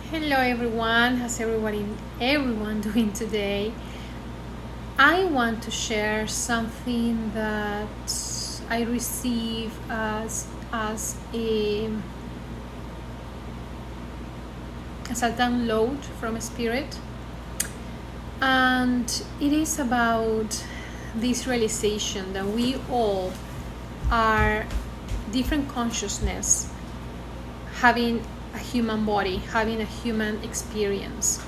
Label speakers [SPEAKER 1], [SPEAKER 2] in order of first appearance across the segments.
[SPEAKER 1] Hello everyone, how's everyone doing today? I want to share something that I receive as a download from a spirit, and it is about this realization that we all are different consciousness having a human body, having a human experience.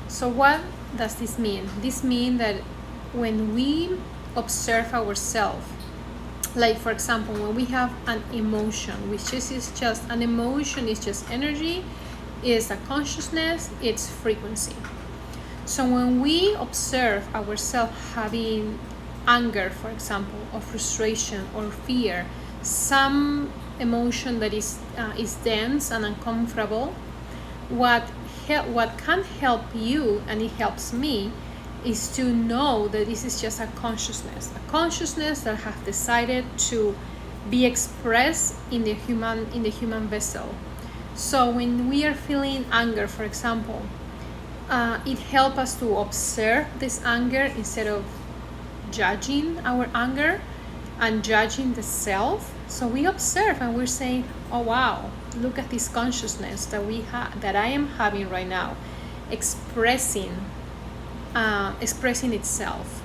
[SPEAKER 1] So what does this mean? This means that when we observe ourselves, like for example, when we have an emotion, which is just an emotion, is just energy, is a consciousness, it's frequency. So when we observe ourselves having anger, for example, or frustration or fear, some emotion that is dense and uncomfortable, what can help you, and it helps me, is to know that this is just a consciousness that has decided to be expressed in the human vessel. So when we are feeling anger, for example, it helps us to observe this anger instead of judging our anger and judging the self. So we observe and we're saying, oh wow, look at this consciousness that I am having right now, expressing itself.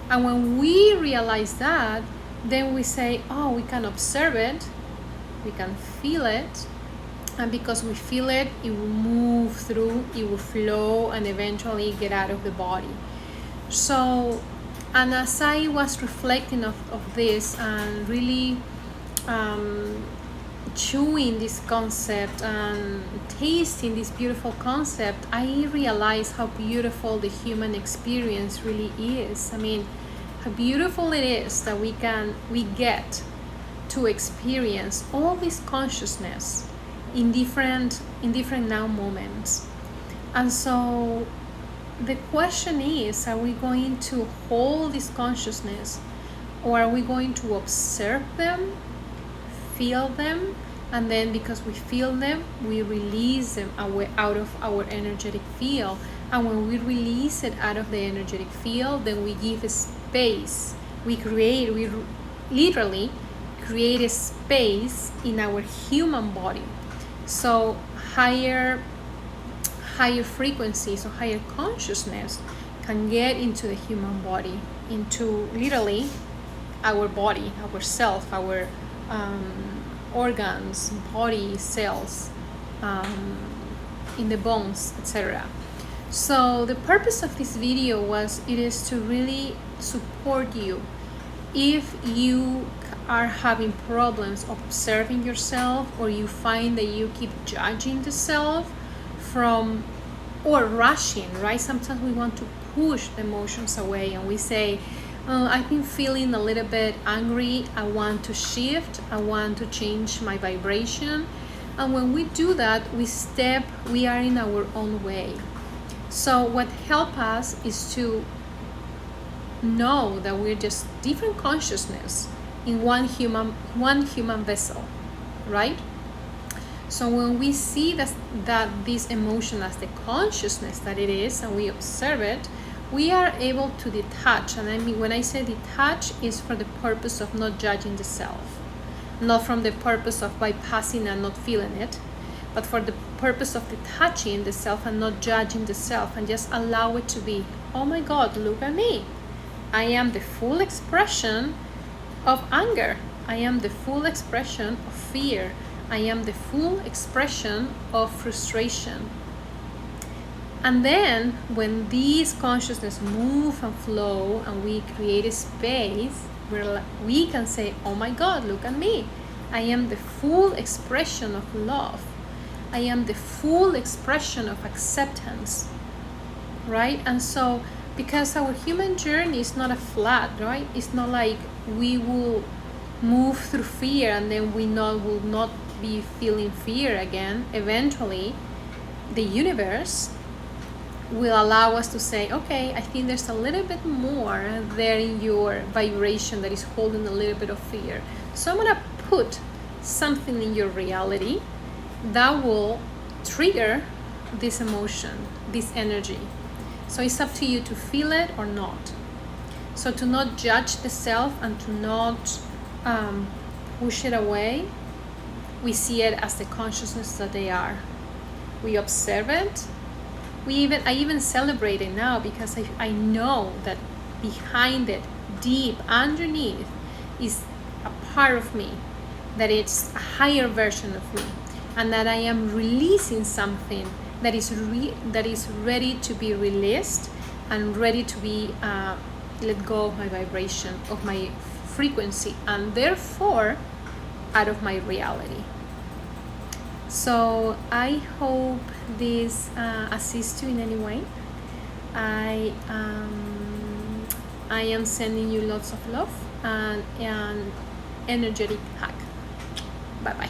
[SPEAKER 1] And when we realize that, then we say, oh, we can observe it, we can feel it, and because we feel it, it will move through, it will flow, and eventually get out of the body. So, and as I was reflecting of this and really chewing this concept and tasting this beautiful concept, I realized how beautiful the human experience really is. I mean, how beautiful it is that we get to experience all this consciousness in different now moments. And so the question is, are we going to hold this consciousness, or are we going to observe them, feel them, and then because we feel them, we release them out of our energetic field? And when we release it out of the energetic field, then we give a space. We literally create a space in our human body. So higher frequencies or higher consciousness can get into the human body, into literally our body, our self, our organs, body, cells, in the bones, etc. So the purpose of this video is to really support you if you are having problems observing yourself, or you find that you keep judging the self from, or rushing, right? Sometimes we want to push the emotions away and we say, oh, I've been feeling a little bit angry, I want to shift, I want to change my vibration. And when we do that, we are in our own way. So what helps us is to know that we're just different consciousness in one human vessel, right? So when we see that this emotion as the consciousness that it is, and we observe it, we are able to detach. And I mean, when I say detach, is for the purpose of not judging the self, not from the purpose of bypassing and not feeling it, but for the purpose of detaching the self and not judging the self, and just allow it to be. Oh my God, look at me. I am the full expression of anger. I am the full expression of fear. I am the full expression of frustration. And then when these consciousness move and flow and we create a space where we can say, oh my God, look at me. I am the full expression of love. I am the full expression of acceptance, right? And so, because our human journey is not a flat, right? It's not like we will move through fear and then we will not be feeling fear again. Eventually, the universe will allow us to say, okay, I think there's a little bit more there in your vibration that is holding a little bit of fear. So I'm gonna put something in your reality that will trigger this emotion, this energy. So it's up to you to feel it or not. So to not judge the self and to not push it away, we see it as the consciousness that they are. We observe it. I even celebrate it now because I know that behind it, deep underneath, is a part of me, that it's a higher version of me, and that I am releasing something that is ready to be released and ready to be let go of my vibration, of my frequency, and therefore out of my reality. So I hope this assists you in any way. I am sending you lots of love and an energetic hug. Bye bye.